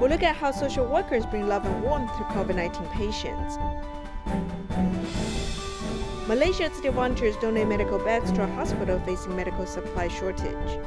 We'll look at how social workers bring love and warmth to COVID-19 patients. Malaysia's City volunteers donate medical bags to a hospital facing medical supply shortage.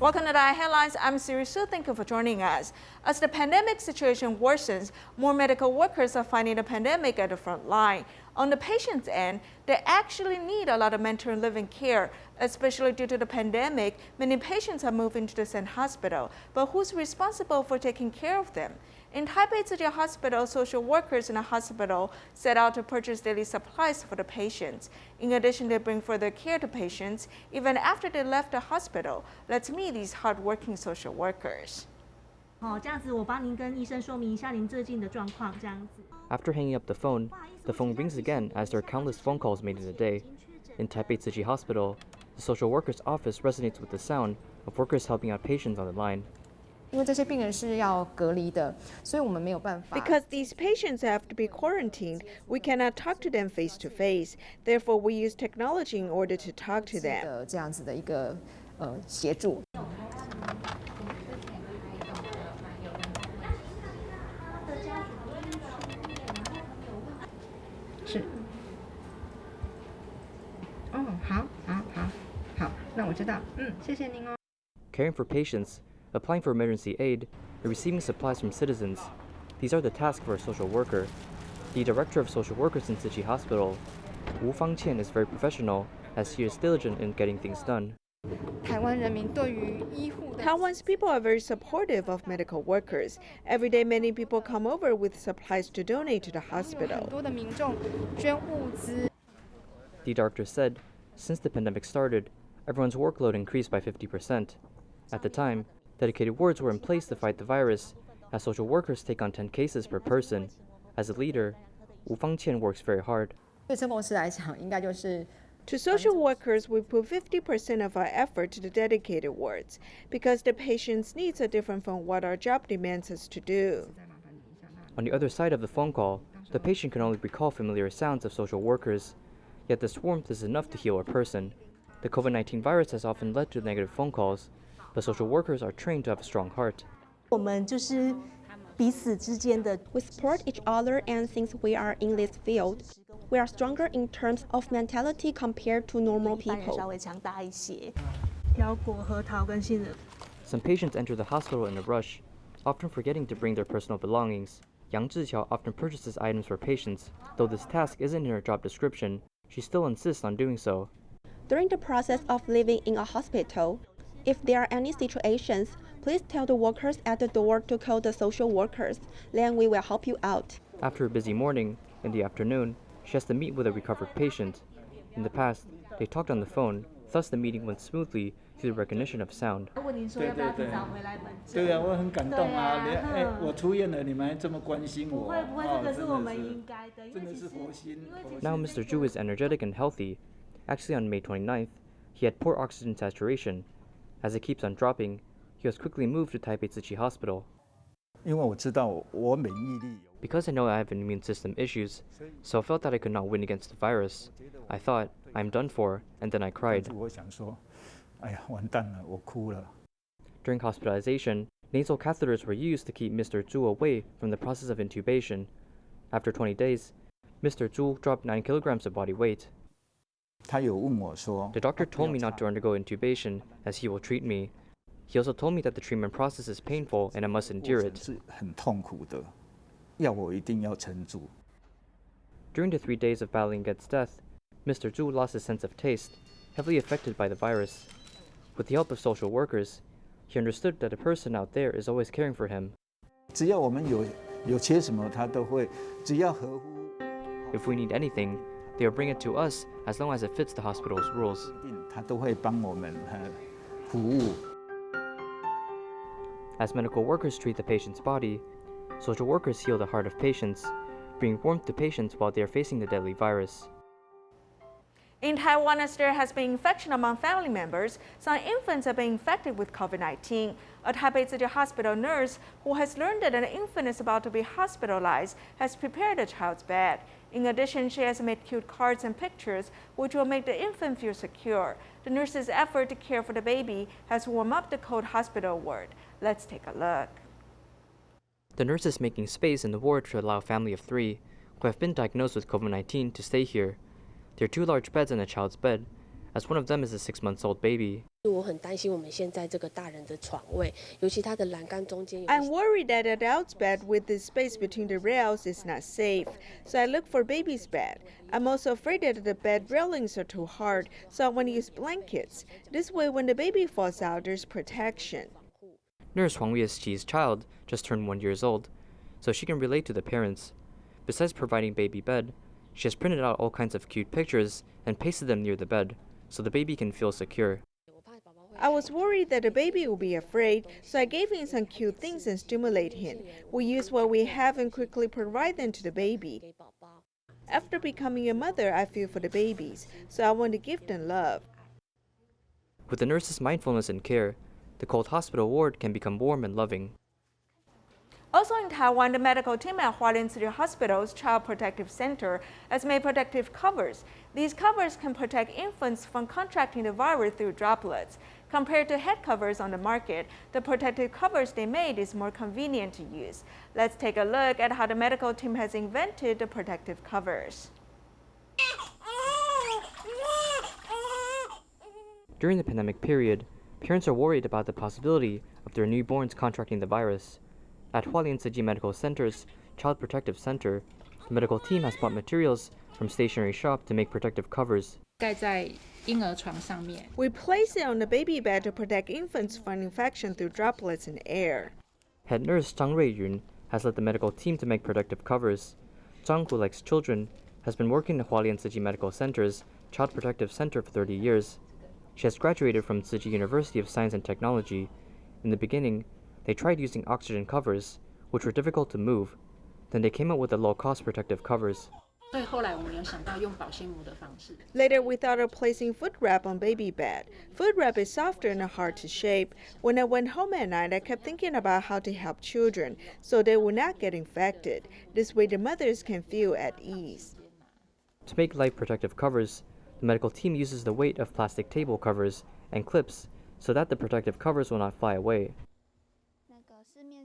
Welcome to the Headlines. I'm Siri Su. Thank you for joining us. As the pandemic situation worsens, more medical workers are fighting the pandemic at the front line. On the patient's end, they actually need a lot of mental and living care, especially due to the pandemic. Many patients are moving to the same hospital, but who's responsible for taking care of them? In Taipei City Hospital, social workers in the hospital set out to purchase daily supplies for the patients. In addition, they bring further care to patients even after they left the hospital. Let's meet these hardworking social workers. After hanging up the phone rings again as there are countless phone calls made in a day. In Taipei City Hospital, the social worker's office resonates with the sound of workers helping out patients on the line. Because these patients have to be quarantined, we cannot talk to them face to face. Therefore, we use technology in order to talk to them. Caring for patients, applying for emergency aid, and receiving supplies from citizens. These are the tasks for a social worker. The director of social workers in City Hospital, Wu Fangqian, is very professional as he is diligent in getting things done. Taiwan's people are very supportive of medical workers. Every day, many people come over with supplies to donate to the hospital. The director said, since the pandemic started, everyone's workload increased by 50%. At the time, dedicated wards were in place to fight the virus, as social workers take on 10 cases per person. As a leader, Wu Fangqian works very hard. To social workers, we put 50% of our effort to the dedicated wards, because the patient's needs are different from what our job demands us to do. On the other side of the phone call, the patient can only recall familiar sounds of social workers, yet this warmth is enough to heal a person. The COVID-19 virus has often led to negative phone calls, but social workers are trained to have a strong heart. We support each other, and since we are in this field, we are stronger in terms of mentality compared to normal people. Some patients enter the hospital in a rush, often forgetting to bring their personal belongings. Yang Zhiqiao often purchases items for patients. Though this task isn't in her job description, she still insists on doing so. During the process of living in a hospital, if there are any situations, please tell the workers at the door to call the social workers. Then we will help you out. After a busy morning, in the afternoon, she has to meet with a recovered patient. In the past, they talked on the phone, thus the meeting went smoothly through the recognition of sound. Now Mr. Zhu is energetic and healthy. Actually, on May 29th, he had poor oxygen saturation. As it keeps on dropping, he was quickly moved to Taipei City Hospital. Because I know I have immune system issues, so I felt that I could not win against the virus. I thought, I'm done for, and then I cried. During hospitalization, nasal catheters were used to keep Mr. Zhu away from the process of intubation. After 20 days, Mr. Zhu dropped 9 kilograms of body weight. The doctor told me not to undergo intubation, as he will treat me. He also told me that the treatment process is painful and I must endure it. During the 3 days of battling against death, Mr. Zhu lost his sense of taste, heavily affected by the virus. With the help of social workers, he understood that a person out there is always caring for him. If we need anything, they will bring it to us as long as it fits the hospital's rules. As medical workers treat the patient's body, social workers heal the heart of patients, bring warmth to patients while they are facing the deadly virus. In Taiwan, as there has been infection among family members, some infants have been infected with COVID-19. A Taipei City Hospital nurse who has learned that an infant is about to be hospitalized has prepared the child's bed. In addition, she has made cute cards and pictures, which will make the infant feel secure. The nurse's effort to care for the baby has warmed up the cold hospital ward. Let's take a look. The nurse is making space in the ward to allow a family of 3 who have been diagnosed with COVID-19 to stay here. There are 2 large beds and a child's bed, as one of them is a 6-month-old baby. I'm worried that adult's bed with the space between the rails is not safe, so I look for baby's bed. I'm also afraid that the bed railings are too hard, so I want to use blankets. This way, when the baby falls out, there's protection. Nurse Huang Weisqi's child just turned 1 year old, so she can relate to the parents. Besides providing baby bed, she has printed out all kinds of cute pictures and pasted them near the bed, so the baby can feel secure. I was worried that the baby would be afraid, so I gave him some cute things and stimulate him. We use what we have and quickly provide them to the baby. After becoming a mother, I feel for the babies, so I want to give them love. With the nurse's mindfulness and care, the cold hospital ward can become warm and loving. Also in Taiwan, the medical team at Hualien City Hospital's Child Protective Center has made protective covers. These covers can protect infants from contracting the virus through droplets. Compared to head covers on the market, the protective covers they made is more convenient to use. Let's take a look at how the medical team has invented the protective covers. During the pandemic period, parents are worried about the possibility of their newborns contracting the virus. At Hualien City Medical Center's Child Protective Center, the medical team has bought materials from stationery shop to make protective covers. We place it on the baby bed to protect infants from infection through droplets in air. Head nurse Zhang Ruiyun has led the medical team to make protective covers. Zhang, who likes children, has been working at Hualien City Medical Center's Child Protective Center for 30 years. She has graduated from Tsinghua University of Science and Technology. In the beginning, they tried using oxygen covers, which were difficult to move. Then they came up with the low-cost protective covers. Later, we thought of placing food wrap on baby bed. Food wrap is softer and hard to shape. When I went home at night, I kept thinking about how to help children so they will not get infected. This way, the mothers can feel at ease. To make light protective covers, the medical team uses the weight of plastic table covers and clips so that the protective covers will not fly away.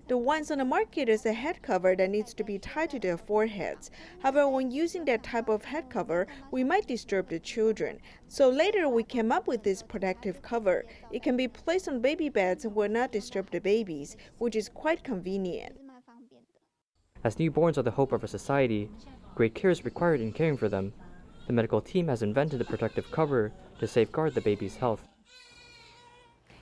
The ones on the market is a head cover that needs to be tied to their foreheads. However, when using that type of head cover, we might disturb the children. So later we came up with this protective cover. It can be placed on baby beds and will not disturb the babies, which is quite convenient. As newborns are the hope of our society, great care is required in caring for them. The medical team has invented the protective cover to safeguard the baby's health.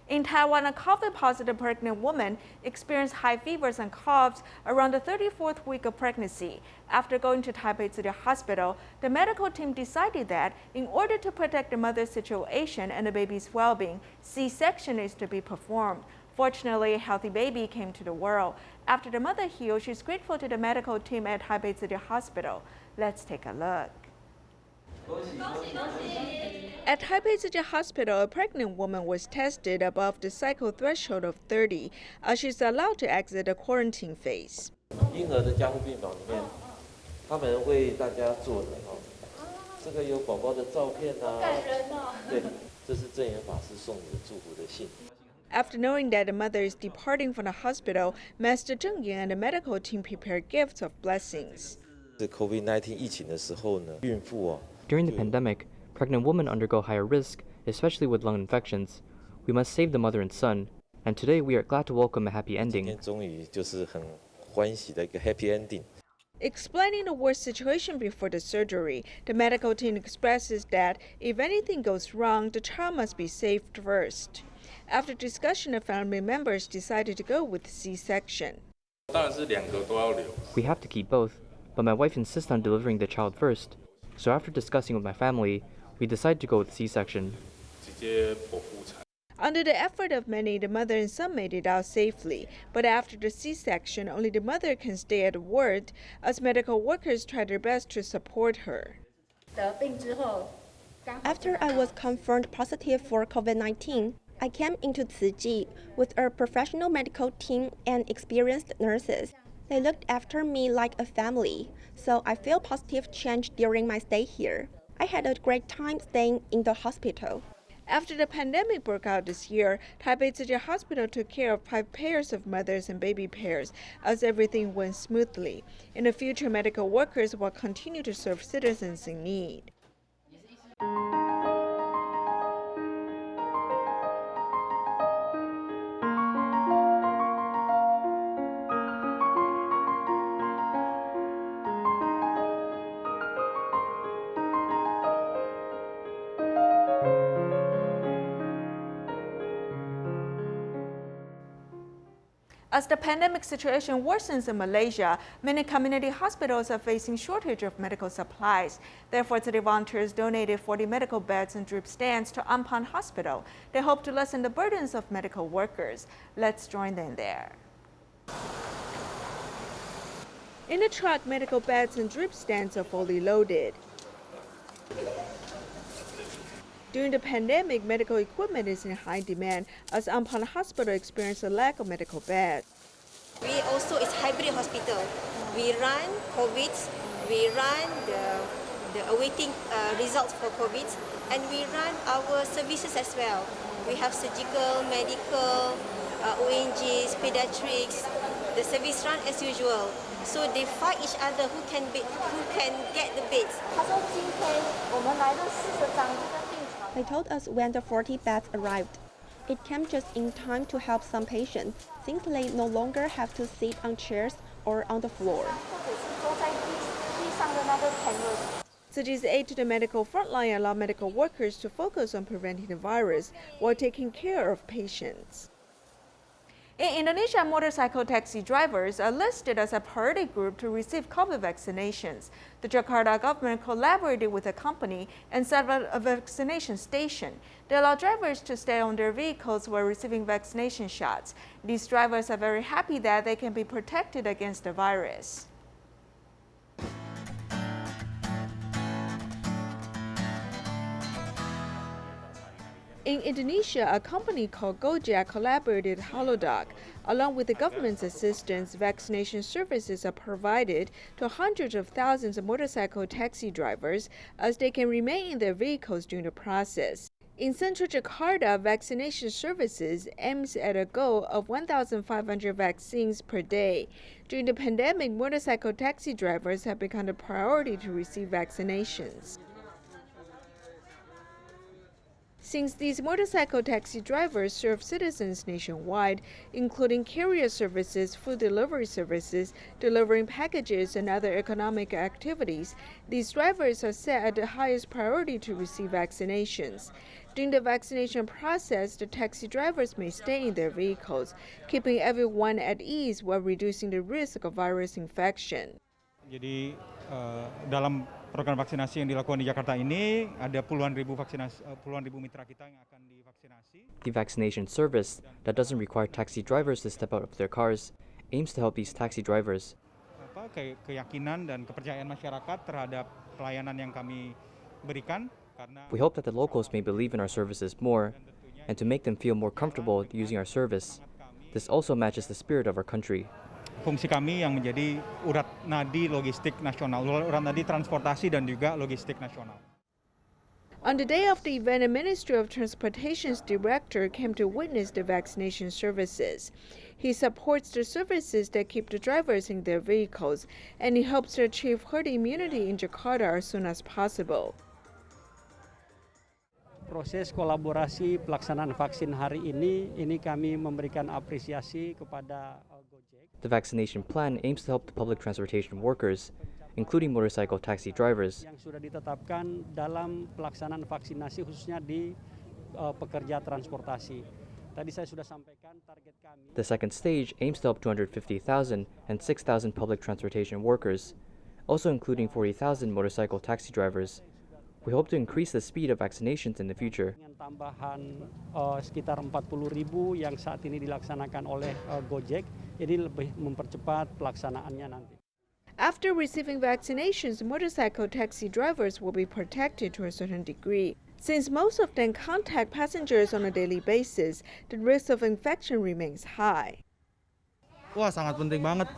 In Taiwan, a COVID-positive pregnant woman experienced high fevers and coughs around the 34th week of pregnancy. After going to Taipei City Hospital, the medical team decided that in order to protect the mother's situation and the baby's well-being, Csection is to be performed. Fortunately, a healthy baby came to the world. After the mother healed, she's grateful to the medical team at Taipei City Hospital. Let's take a look. At Taipei City Hospital, a pregnant woman was tested above the cycle threshold of 30, as she's allowed to exit the quarantine phase. 婴儿的加护病房里面，他们为大家做的哦，这个有宝宝的照片啊，感人哦。对，这是正言法师送你的祝福的信。 After knowing that the mother is departing from the hospital, Master Zheng Yin and the medical team prepared gifts of blessings. 是 COVID-19 疫情的时候呢，孕妇哦。 During the pandemic, pregnant women undergo higher risk, especially with lung infections. We must save the mother and son, and today we are glad to welcome a happy 今 ending. 天终于就是很欢喜的一个 happy ending。 Explaining the worst situation before the surgery, the medical team expresses that if anything goes wrong, the child must be saved first. After discussion, the family members decided to go with C-section. 当然是2个都要留。 We have to keep both, but my wife insists on delivering the child first. So after discussing with my family, we decided to go with C-section. 直接剖腹产。 Under the effort of many, the mother and son made it out safely. But after the C-section, only the mother can stay at the ward, as medical workers try their best to support her. After I was confirmed positive for COVID-19, I came into Tsinghua with a professional medical team and experienced nurses. They looked after me like a family, so I feel positive change during my stay here. I had a great time staying in the hospital. After the pandemic broke out this year, Taipei慈济Hospital took care of 5 pairs of mothers and baby pairs as everything went smoothly. In the future, medical workers will continue to serve citizens in need. As the pandemic situation worsens in Malaysia, many community hospitals are facing shortage of medical supplies. Therefore, City volunteers donated 40 medical beds and drip stands to Ampang Hospital. They hope to lessen the burdens of medical workers. Let's join them there. In the truck, medical beds and drip stands are fully loaded. During the pandemic, medical equipment is in high demand as Ampang Hospital experienced a lack of medical beds. We also is hybrid hospital. We run COVID, we run the awaiting results for COVID, and we run our services as well. We have surgical, medical, ONGs, pediatrics. The service run as usual. So they fight each other who can get the beds. They told us when the 40 beds arrived. It came just in time to help some patients, since they no longer have to sit on chairs or on the floor. Tzuji's aid to the medical frontline allowed medical workers to focus on preventing the virus while taking care of patients. In Indonesia, motorcycle taxi drivers are listed as a priority group to receive COVID vaccinations. The Jakarta government collaborated with a company and set up a vaccination station. They allow drivers to stay on their vehicles while receiving vaccination shots. These drivers are very happy that they can be protected against the virus. In Indonesia, a company called Gojek collaborated with Halodoc. Along with the government's assistance, vaccination services are provided to hundreds of thousands of motorcycle taxi drivers as they can remain in their vehicles during the process. In central Jakarta, vaccination services aims at a goal of 1,500 vaccines per day. During the pandemic, motorcycle taxi drivers have become a priority to receive vaccinations. Since these motorcycle taxi drivers serve citizens nationwide, including carrier services, food delivery services, delivering packages, and other economic activities, these drivers are set at the highest priority to receive vaccinations. During the vaccination process, the taxi drivers may stay in their vehicles, keeping everyone at ease while reducing the risk of virus infection. Jadi dalam program vaksinasi yang dilakukan di Jakarta ini ada puluhan ribu mitra kita yang akan divaksinasi. The vaccination service that doesn't require taxi drivers to step out of their cars aims to help these taxi drivers. Keyakinan dan kepercayaan masyarakat terhadap pelayanan yang kami berikan. We hope that the locals may believe in our services more and to make them feel more comfortable using our service. This also matches the spirit of our country. Fungsi kami yang menjadi urat nadi logistik nasional, urat nadi transportasi dan juga logistik nasional. On the day of the event, a Ministry of Transportation's director came to witness the vaccination services. He supports the services that keep the drivers in their vehicles, and he hopes to achieve herd immunity in Jakarta as soon as possible. Proses kolaborasi pelaksanaan vaksin hari ini kami memberikan apresiasi kepada Gojek. The vaccination plan aims to help the public transportation workers, including motorcycle taxi drivers. Yang sudah ditetapkan dalam pelaksanaan vaksinasi khususnya di pekerja transportasi. Tadi saya sudah sampaikan target kami. The second stage aims to help 250,000 and 6,000 public transportation workers, also including 40,000 motorcycle taxi drivers. We hope to increase the speed of vaccinations in the future. Dengan tambahan sekitar 40.000 yang saat ini dilaksanakan oleh Gojek, ini lebih mempercepat pelaksanaannya nanti. After receiving vaccinations, motorcycle taxi drivers will be protected to a certain degree. Since most of them contact passengers on a daily basis, the risk of infection remains high. Wah, sangat penting banget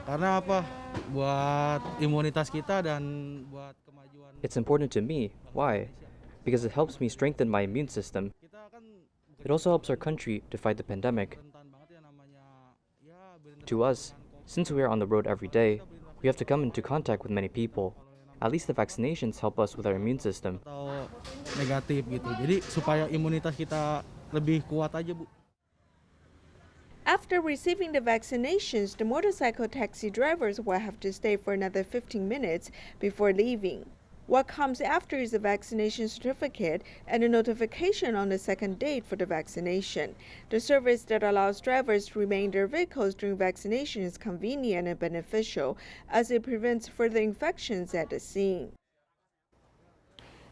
Karena apa? Buat imunitas kita dan buat kemajuan. It's important to me. Why? Because it helps me strengthen my immune system. It also helps our country to fight the pandemic. To us, since we are on the road every day, we have to come into contact with many people. At least the vaccinations help us with our immune system. Atau negatif gitu. Jadi supaya imunitas kita lebih kuat aja, Bu. After receiving the vaccinations, the motorcycle taxi drivers will have to stay for another 15 minutes before leaving. What comes after is a vaccination certificate and a notification on the second date for the vaccination. The service that allows drivers to remain in their vehicles during vaccination is convenient and beneficial, as it prevents further infections at the scene.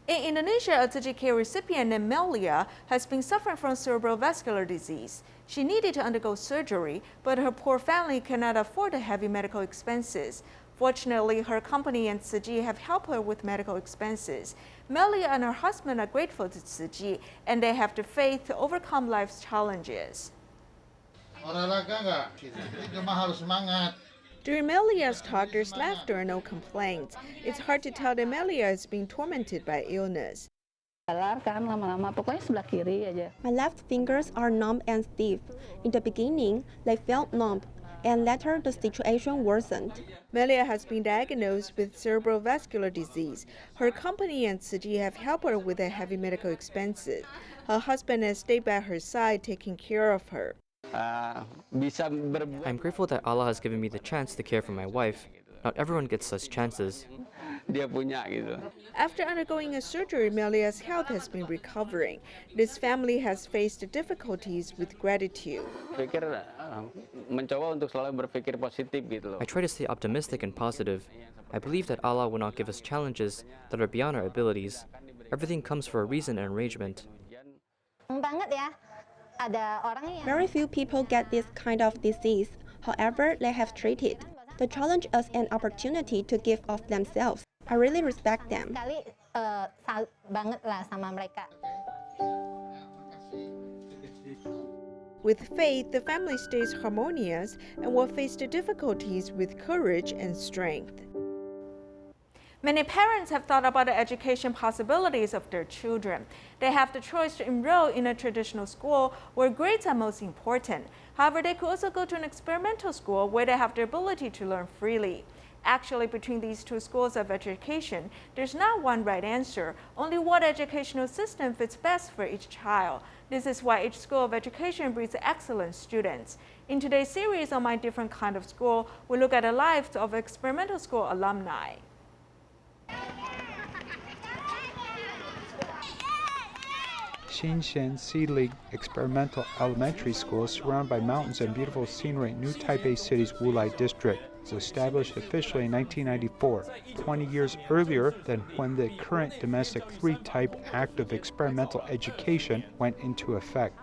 In Indonesia, a Tsuji care recipient named Melia has been suffering from cerebrovascular disease. She needed to undergo surgery, but her poor family cannot afford the heavy medical expenses. Fortunately, her company and Tsuji have helped her with medical expenses. Melia and her husband are grateful to Tsuji, and they have the faith to overcome life's challenges. Olahraga nggak? Cuma harus semangat. During Melia's talk, there's laughter and no complaints. It's hard to tell that Melia is being tormented by illness. My left fingers are numb and stiff. In the beginning, they felt numb, and later the situation worsened. Melia has been diagnosed with cerebrovascular disease. Her company and Tsuji have helped her with the heavy medical expenses. Her husband has stayed by her side, taking care of her. I'm grateful that Allah has given me the chance to care for my wife. Not everyone gets such chances. After undergoing a surgery, Melia's health has been recovering. This family has faced difficulties with gratitude. I try to stay optimistic and positive. I believe that Allah will not give us challenges that are beyond our abilities. Everything comes for a reason and arrangement. Very few people get this kind of disease. However, they have treated. The challenge is an opportunity to give of themselves. I really respect them. With faith, the family stays harmonious and will face the difficulties with courage and strength. Many parents have thought about the education possibilities of their children. They have the choice to enroll in a traditional school where grades are most important. However, they could also go to an experimental school where they have the ability to learn freely. Actually, between these two schools of education, there's not one right answer, only what educational system fits best for each child. This is why each school of education breeds excellent students. In today's series on My Different Kind of School, we look at the lives of experimental school alumni. Xinshan Seedling Experimental Elementary School, surrounded by mountains and beautiful scenery in New Taipei City's Wulai District, was established officially in 1994, 20 years earlier than when the current Domestic III-type Act of Experimental Education went into effect.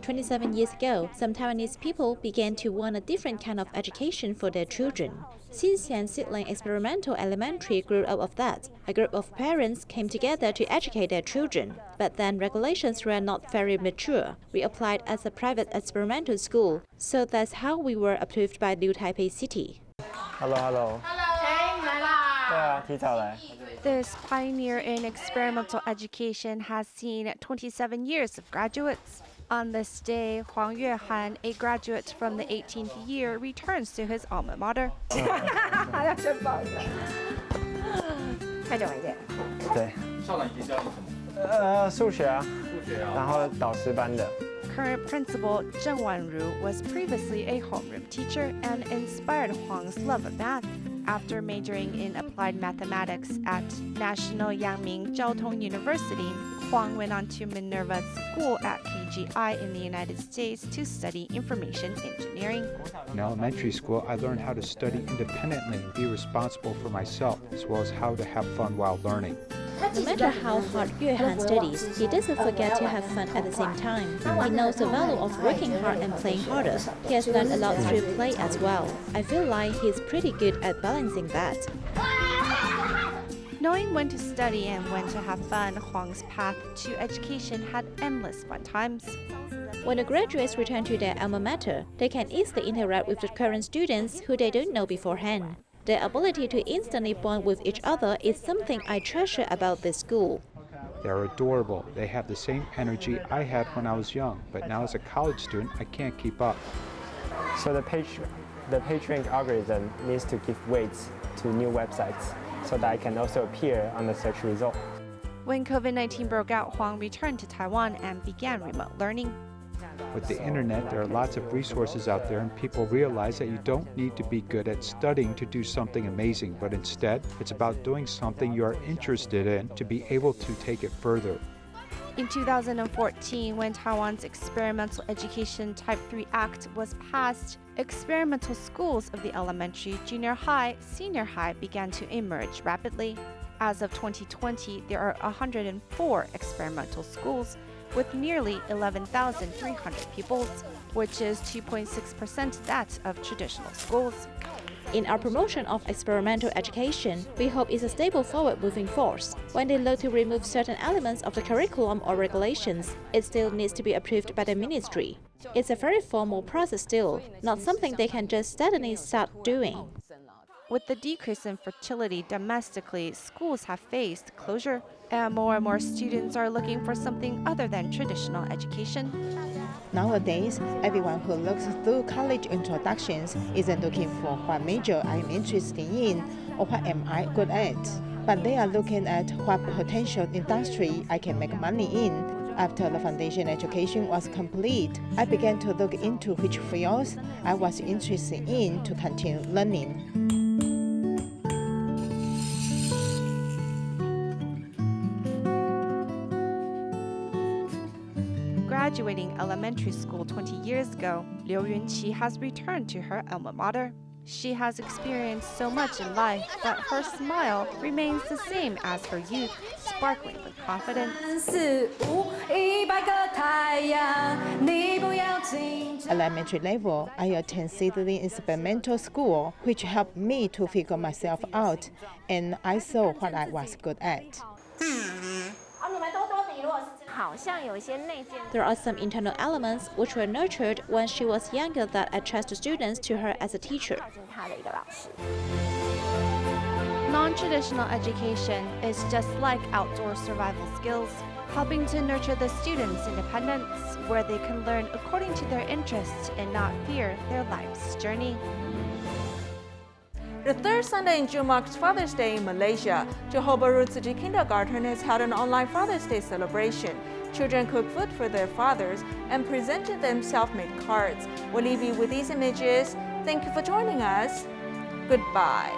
27 years ago, some Taiwanese people began to want a different kind of education for their children. Xinshan Seedling Experimental Elementary grew out of that. A group of parents came together to educate their children, but then regulations were not very mature. We applied as a private experimental school, so that's how we were approved by New Taipei City. Hello. This pioneer in experimental education has seen 27 years of graduates. On this day, Huang Yuehan, a graduate from the 18th year, returns to his alma mater. 数学啊，然后导师班的。 Current principal Zheng Wanru was previously a homeroom teacher and inspired Huang's love of math. After majoring in applied mathematics at National Yangming Jiaotong University, Huang went on to Minerva School at KGI in the United States to study information engineering. In elementary school, I learned how to study independently and be responsible for myself, as well as how to have fun while learning. No matter how hard Yuehan studies, he doesn't forget to have fun at the same time. He knows the value of working hard and playing harder. He has learned a lot through play as well. I feel like he's pretty good at balancing that. Knowing when to study and when to have fun, Huang's path to education had endless fun times. When the graduates return to their alma mater, they can easily interact with the current students who they don't know beforehand. Their ability to instantly bond with each other is something I treasure about this school. They're adorable. They have the same energy I had when I was young, but now as a college student, I can't keep up. So the PageRank algorithm needs to give weights to new websites so that I can also appear on the search result. When COVID-19 broke out, Huang returned to Taiwan and began remote learning. With the internet, there are lots of resources out there, and people realize that you don't need to be good at studying to do something amazing, but instead, it's about doing something you are interested in to be able to take it further. In 2014, when Taiwan's Experimental Education Type 3 Act was passed, experimental schools of the elementary, junior high, senior high began to emerge rapidly. As of 2020, there are 104 experimental schools with nearly 11,300 pupils, which is 2.6% that of traditional schools. In our promotion of experimental education, we hope it's a stable forward-moving force. When they look to remove certain elements of the curriculum or regulations, it still needs to be approved by the ministry. It's a very formal process still, not something they can just suddenly start doing. With the decrease in fertility domestically, schools have faced closure, and more students are looking for something other than traditional education. Nowadays, everyone who looks through college introductions isn't looking for what major I'm interested in or what am I good at, but they are looking at what potential industry I can make money in. After the foundation education was complete, I began to look into which fields I was interested in to continue learning. Graduating elementary school 20 years ago, Liu Yunqi has returned to her alma mater. She has experienced so much in life, but her smile remains the same as her youth, sparkling with confidence. Elementary level, I attend Csection experimental school, which helped me to figure myself out, and I saw what I was good at. There are some internal elements which were nurtured when she was younger that attract students to her as a teacher. Non-traditional education is just like outdoor survival skills, helping to nurture the students' independence, where they can learn according to their interests and not fear their life's journey. The third Sunday in June marks Father's Day in Malaysia. Johor Bahru Tzu Chi Kindergarten has held an online Father's Day celebration. Children cooked food for their fathers and presented them self-made cards. We'll leave you with these images. Thank you for joining us. Goodbye.